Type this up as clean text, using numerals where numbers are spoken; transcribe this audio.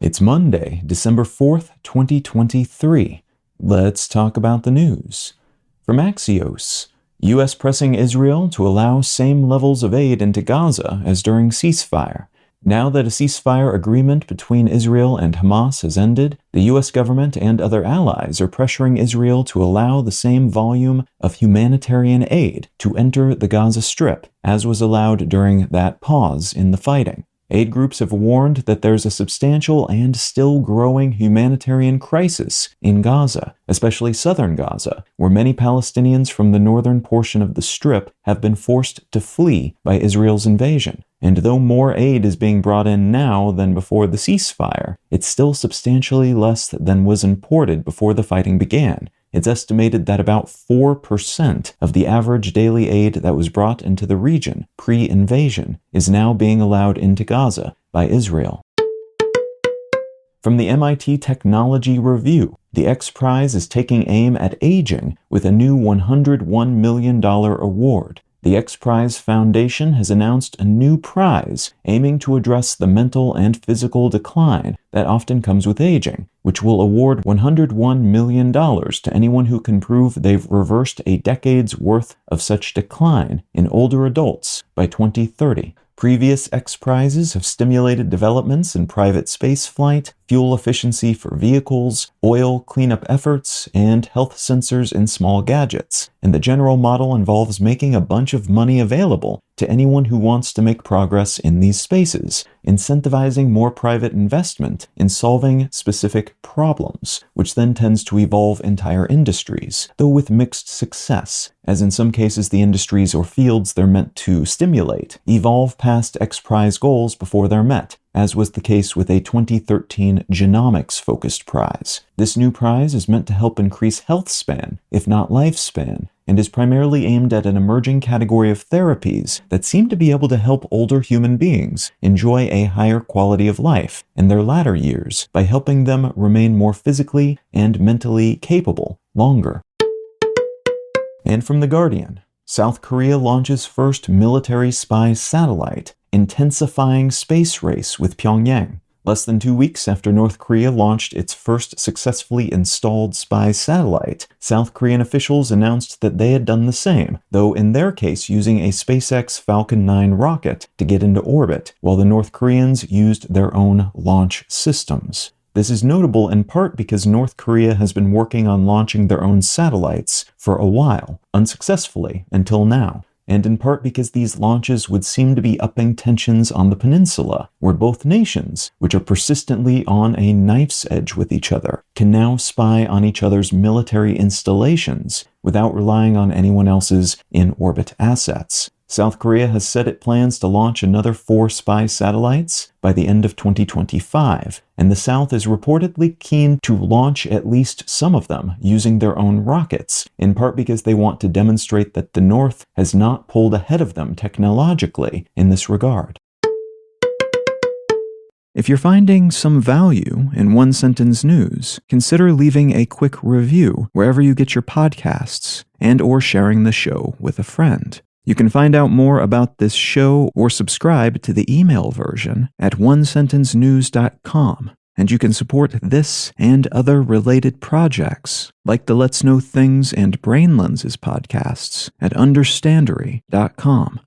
It's Monday, December 4th, 2023. Let's talk about the news. From Axios, U.S. pressing Israel to allow same levels of aid into Gaza as during ceasefire. Now that a ceasefire agreement between Israel and Hamas has ended, the U.S. government and other allies are pressuring Israel to allow the same volume of humanitarian aid to enter the Gaza Strip as was allowed during that pause in the fighting. Aid groups have warned that there's a substantial and still growing humanitarian crisis in Gaza, especially southern Gaza, where many Palestinians from the northern portion of the Strip have been forced to flee by Israel's invasion. And though more aid is being brought in now than before the ceasefire, it's still substantially less than was imported before the fighting began. It's estimated that about 4% of the average daily aid that was brought into the region pre-invasion is now being allowed into Gaza by Israel. From the MIT Technology Review, the X Prize is taking aim at aging with a new $101 million award. The X Prize Foundation has announced a new prize aiming to address the mental and physical decline that often comes with aging, which will award $101 million to anyone who can prove they've reversed a decade's worth of such decline in older adults by 2030. Previous X Prizes have stimulated developments in private spaceflight, fuel efficiency for vehicles, oil cleanup efforts, and health sensors in small gadgets. And the general model involves making a bunch of money available to anyone who wants to make progress in these spaces, incentivizing more private investment in solving specific problems, which then tends to evolve entire industries, though with mixed success, as in some cases the industries or fields they're meant to stimulate evolve past X Prize goals before they're met, as was the case with a 2013 genomics-focused prize. This new prize is meant to help increase health span, if not lifespan, and is primarily aimed at an emerging category of therapies that seem to be able to help older human beings enjoy a higher quality of life in their latter years by helping them remain more physically and mentally capable longer. And from The Guardian, South Korea launches first military spy satellite, intensifying space race with Pyongyang. Less than 2 weeks after North Korea launched its first successfully installed spy satellite, South Korean officials announced that they had done the same, though in their case using a SpaceX Falcon 9 rocket to get into orbit, while the North Koreans used their own launch systems. This is notable in part because North Korea has been working on launching their own satellites for a while, unsuccessfully until now, and in part because these launches would seem to be upping tensions on the peninsula, where both nations, which are persistently on a knife's edge with each other, can now spy on each other's military installations without relying on anyone else's in-orbit assets. South Korea has said it plans to launch another 4 spy satellites by the end of 2025, and the South is reportedly keen to launch at least some of them using their own rockets, in part because they want to demonstrate that the North has not pulled ahead of them technologically in this regard. If you're finding some value in one-sentence news, consider leaving a quick review wherever you get your podcasts and/or sharing the show with a friend. You can find out more about this show or subscribe to the email version at onesentencenews.com, and you can support this and other related projects, like the Let's Know Things and Brain Lenses podcasts at understandery.com.